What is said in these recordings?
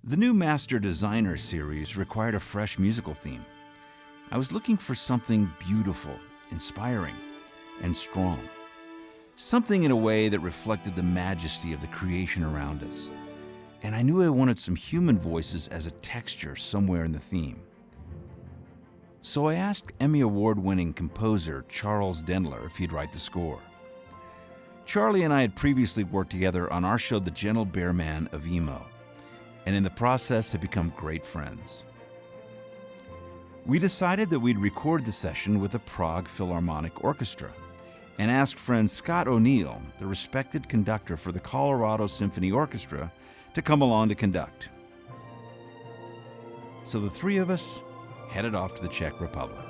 The new Master Designer series required a fresh musical theme. I was looking for something beautiful, inspiring, and strong. Something in a way that reflected the majesty of the creation around us. And I knew I wanted some human voices as a texture somewhere in the theme. So I asked Emmy Award-winning composer Charles Dendler if he'd write the score. Charlie and I had previously worked together on our show The Gentle Bear Man of Emo, and in the process had become great friends. We decided that we'd record the session with the Prague Philharmonic Orchestra and asked friend Scott O'Neill, the respected conductor for the Colorado Symphony Orchestra, to come along to conduct. So the three of us headed off to the Czech Republic.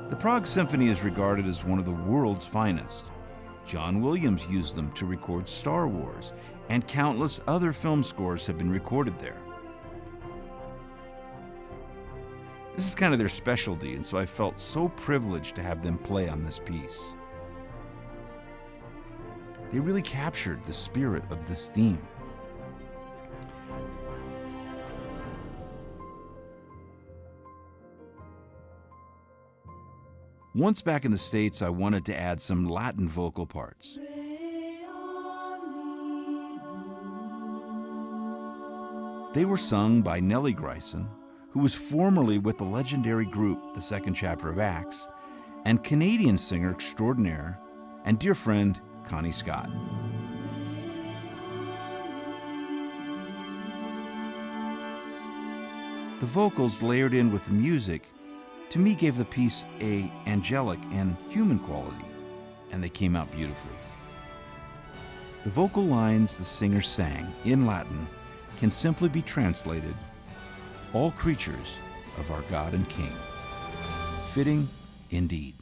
The Prague Symphony is regarded as one of the world's finest. John Williams used them to record Star Wars, and countless other film scores have been recorded there. This is kind of their specialty, and so I felt so privileged to have them play on this piece. They really captured the spirit of this theme. Once back in the States, I wanted to add some Latin vocal parts. They were sung by Nellie Grayson, who was formerly with the legendary group The Second Chapter of Acts, and Canadian singer extraordinaire and dear friend Connie Scott. The vocals layered in with the music to me gave the piece an angelic and human quality, and they came out beautifully. The vocal lines the singer sang in Latin can simply be translated, "All creatures of our God and King." Fitting indeed.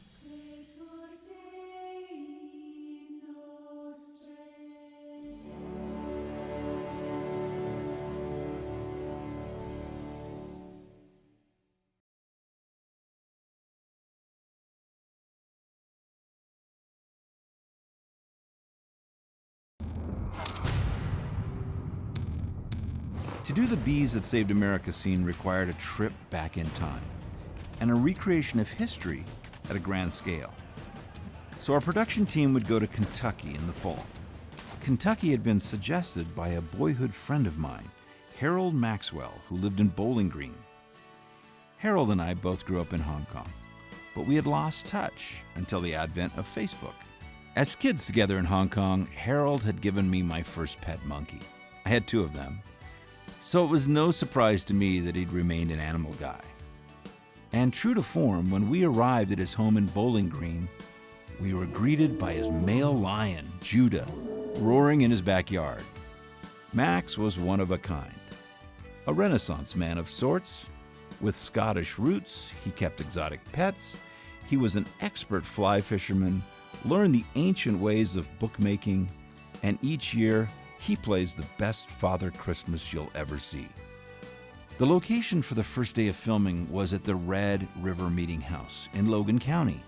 To do the Bees That Saved America scene required a trip back in time and a recreation of history at a grand scale. So our production team would go to Kentucky in the fall. Kentucky had been suggested by a boyhood friend of mine, Harold Maxwell, who lived in Bowling Green. Harold and I both grew up in Hong Kong, but we had lost touch until the advent of Facebook. As kids together in Hong Kong, Harold had given me my first pet monkey. I had two of them. So it was no surprise to me that he'd remained an animal guy. And true to form, when we arrived at his home in Bowling Green, we were greeted by his male lion, Judah, roaring in his backyard. Max was one of a kind. A Renaissance man of sorts. With Scottish roots, he kept exotic pets. He was an expert fly fisherman, learned the ancient ways of bookmaking, and each year, he plays the best Father Christmas you'll ever see. The location for the first day of filming was at the Red River Meeting House in Logan County.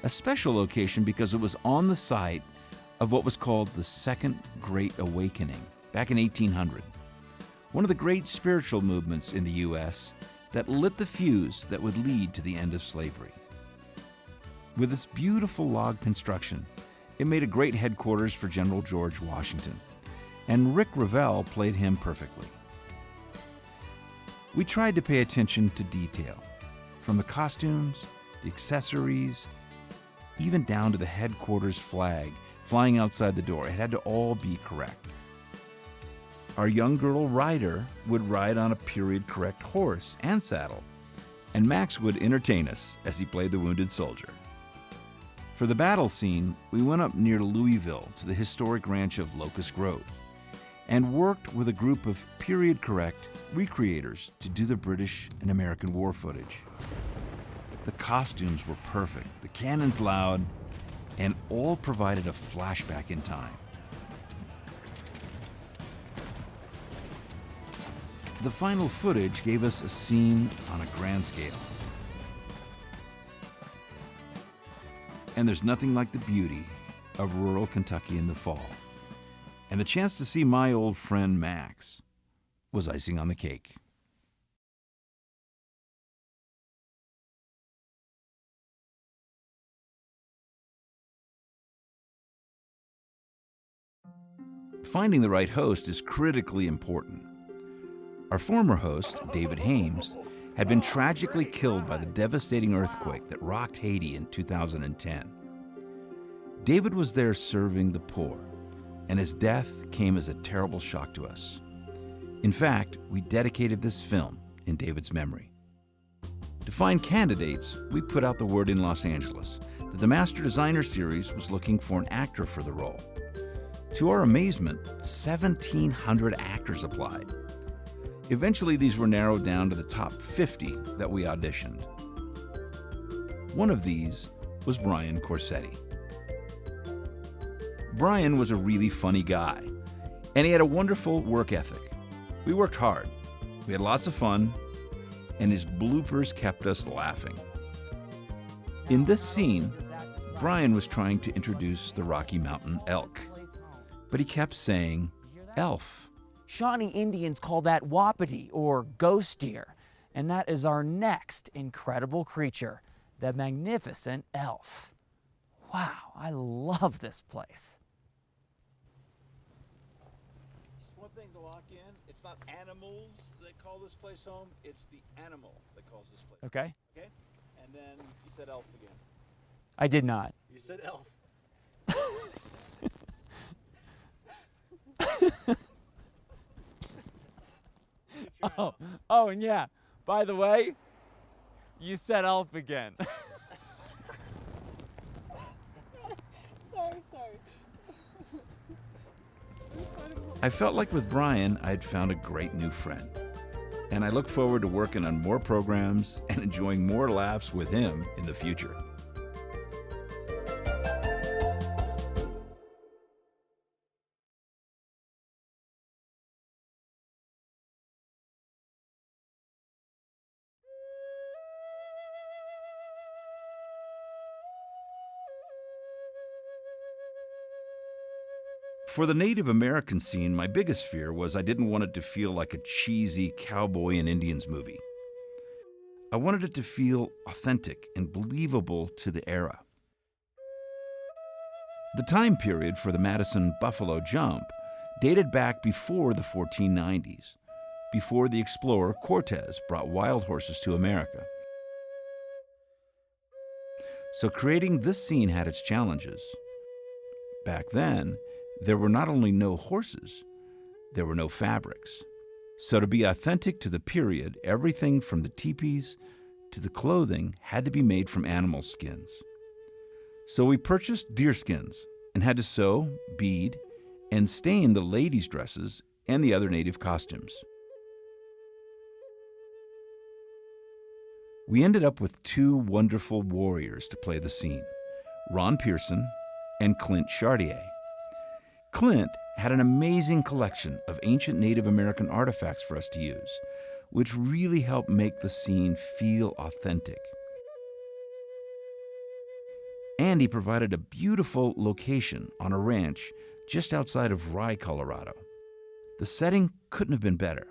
A special location because it was on the site of what was called the Second Great Awakening back in 1800. One of the great spiritual movements in the U.S. that lit the fuse that would lead to the end of slavery. With this beautiful log construction, it made a great headquarters for General George Washington, and Rick Revell played him perfectly. We tried to pay attention to detail, from the costumes, the accessories, even down to the headquarters flag flying outside the door. It had to all be correct. Our young girl Ryder would ride on a period-correct horse and saddle, and Max would entertain us as he played the wounded soldier. For the battle scene, we went up near Louisville to the historic ranch of Locust Grove and worked with a group of period-correct recreators to do the British and American war footage. The costumes were perfect, the cannons loud, and all provided a flashback in time. The final footage gave us a scene on a grand scale. And there's nothing like the beauty of rural Kentucky in the fall. And the chance to see my old friend Max was icing on the cake. Finding the right host is critically important. Our former host, David Hames, had been tragically killed by the devastating earthquake that rocked Haiti in 2010. David was there serving the poor, and his death came as a terrible shock to us. In fact, we dedicated this film in David's memory. To find candidates, we put out the word in Los Angeles that the Master Designer Series was looking for an actor for the role. To our amazement, 1,700 actors applied. Eventually, these were narrowed down to the top 50 that we auditioned. One of these was Brian Corsetti. Brian was a really funny guy, and he had a wonderful work ethic. We worked hard, we had lots of fun, and his bloopers kept us laughing. In this scene, Brian was trying to introduce the Rocky Mountain elk, but he kept saying, elf. Shawnee Indians call that wapiti, or ghost deer, and that is our next incredible creature, the magnificent elf. Wow, I love this place. Just one thing to lock in, it's not animals that call this place home, it's the animal that calls this place. Okay. Okay? And then you said elf again. I did not. You said elf. Oh, and yeah, by the way, you said elf again. Sorry. I felt like with Brian, I'd found a great new friend. And I look forward to working on more programs and enjoying more laughs with him in the future. For the Native American scene, my biggest fear was I didn't want it to feel like a cheesy cowboy and Indians movie. I wanted it to feel authentic and believable to the era. The time period for the Madison Buffalo Jump dated back before the 1490s, before the explorer Cortez brought wild horses to America. So creating this scene had its challenges. Back then, there were not only no horses, there were no fabrics. So to be authentic to the period, everything from the teepees to the clothing had to be made from animal skins. So we purchased deer skins and had to sew, bead, and stain the ladies' dresses and the other native costumes. We ended up with two wonderful warriors to play the scene, Ron Pearson and Clint Chartier. Clint had an amazing collection of ancient Native American artifacts for us to use, which really helped make the scene feel authentic. And he provided a beautiful location on a ranch just outside of Rye, Colorado. The setting couldn't have been better.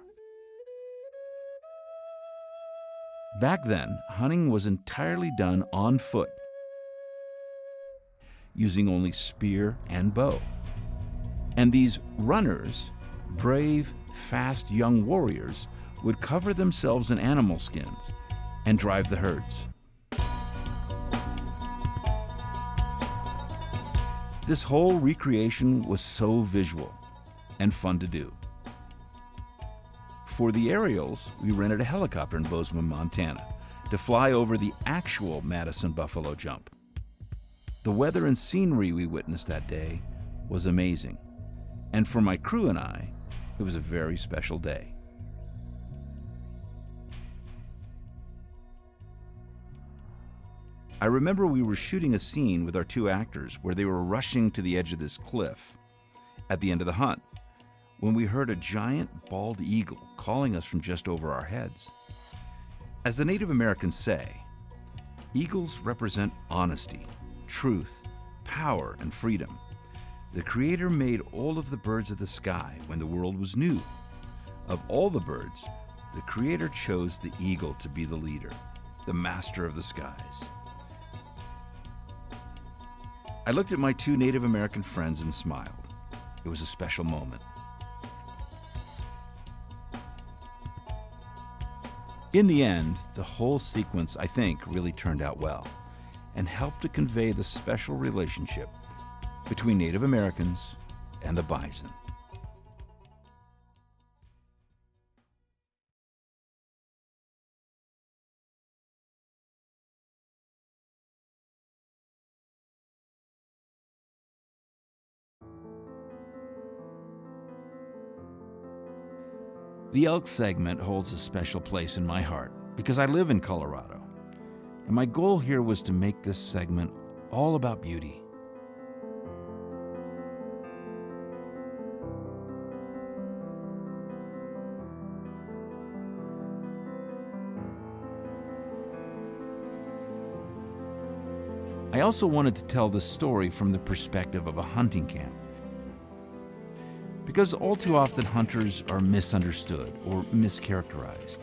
Back then, hunting was entirely done on foot, using only spear and bow. And these runners, brave, fast young warriors, would cover themselves in animal skins and drive the herds. This whole recreation was so visual and fun to do. For the aerials, we rented a helicopter in Bozeman, Montana, to fly over the actual Madison Buffalo Jump. The weather and scenery we witnessed that day was amazing, and for my crew and I, it was a very special day. I remember we were shooting a scene with our two actors where they were rushing to the edge of this cliff at the end of the hunt, when we heard a giant bald eagle calling us from just over our heads. As the Native Americans say, eagles represent honesty, truth, power, and freedom. The Creator made all of the birds of the sky when the world was new. Of all the birds, the Creator chose the eagle to be the leader, the master of the skies. I looked at my two Native American friends and smiled. It was a special moment. In the end, the whole sequence, I think, really turned out well and helped to convey the special relationship between Native Americans and the bison. The elk segment holds a special place in my heart because I live in Colorado, and my goal here was to make this segment all about beauty. I also wanted to tell this story from the perspective of a hunting camp, because all too often hunters are misunderstood or mischaracterized.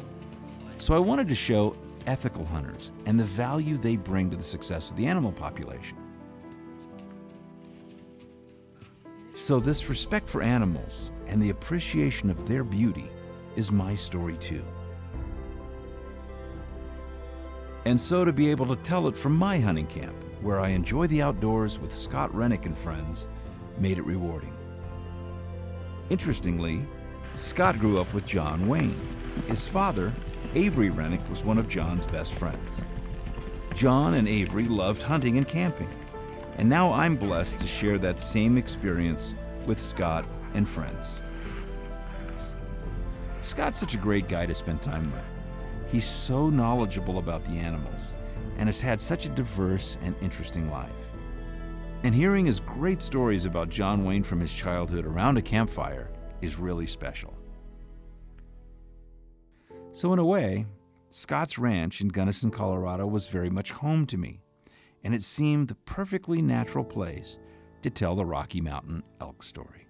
So I wanted to show ethical hunters and the value they bring to the success of the animal population. So this respect for animals and the appreciation of their beauty is my story too. And so to be able to tell it from my hunting camp, where I enjoy the outdoors with Scott Rennick and friends, made it rewarding. Interestingly, Scott grew up with John Wayne. His father, Avery Rennick, was one of John's best friends. John and Avery loved hunting and camping, and now I'm blessed to share that same experience with Scott and friends. Scott's such a great guy to spend time with. He's so knowledgeable about the animals and has had such a diverse and interesting life. And hearing his great stories about John Wayne from his childhood around a campfire is really special. So in a way, Scott's ranch in Gunnison, Colorado was very much home to me, and it seemed the perfectly natural place to tell the Rocky Mountain elk story.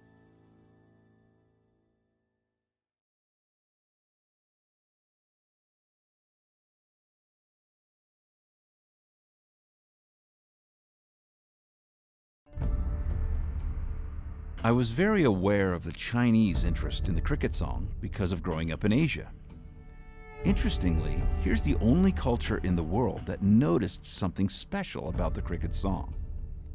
I was very aware of the Chinese interest in the cricket song because of growing up in Asia. Interestingly, here's the only culture in the world that noticed something special about the cricket song.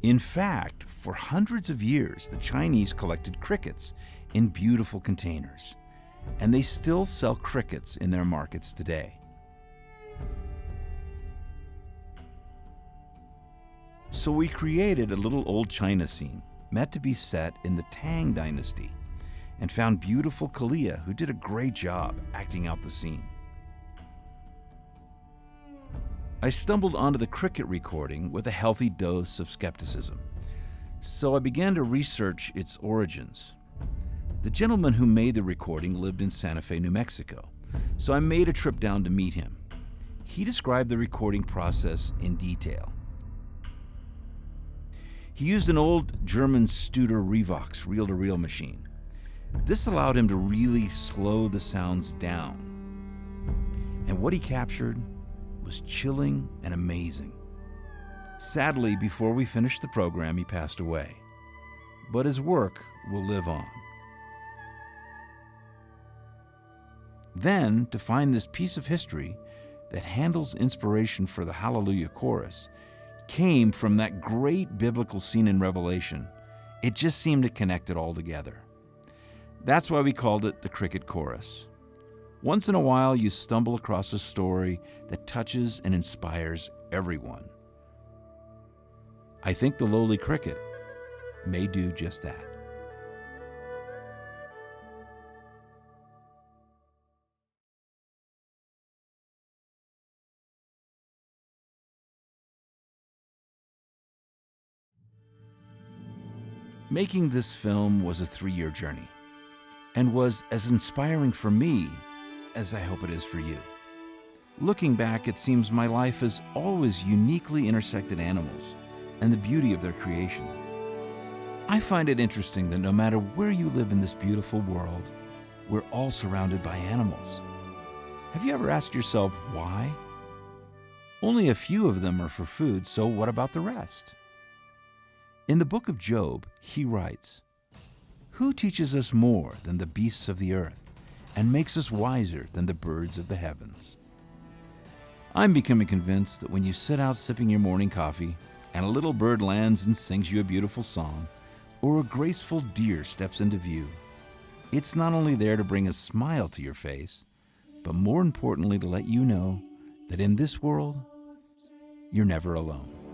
In fact, for hundreds of years, the Chinese collected crickets in beautiful containers, and they still sell crickets in their markets today. So we created a little old China scene meant to be set in the Tang Dynasty, and found beautiful Kalia, who did a great job acting out the scene. I stumbled onto the cricket recording with a healthy dose of skepticism, so I began to research its origins. The gentleman who made the recording lived in Santa Fe, New Mexico, so I made a trip down to meet him. He described the recording process in detail. He used an old German Studer Revox reel-to-reel machine. This allowed him to really slow the sounds down. And what he captured was chilling and amazing. Sadly, before we finished the program, he passed away. But his work will live on. Then, to find this piece of history that handles inspiration for the Hallelujah Chorus came from that great biblical scene in Revelation, it just seemed to connect it all together. That's why we called it the Cricket Chorus. Once in a while, you stumble across a story that touches and inspires everyone. I think the lowly cricket may do just that. Making this film was a 3-year journey and was as inspiring for me as I hope it is for you. Looking back, it seems my life has always uniquely intersected animals and the beauty of their creation. I find it interesting that no matter where you live in this beautiful world, we're all surrounded by animals. Have you ever asked yourself why? Only a few of them are for food, so what about the rest? In the book of Job, he writes, "Who teaches us more than the beasts of the earth, and makes us wiser than the birds of the heavens?" I'm becoming convinced that when you sit out sipping your morning coffee, and a little bird lands and sings you a beautiful song, or a graceful deer steps into view, it's not only there to bring a smile to your face, but more importantly to let you know that in this world, you're never alone.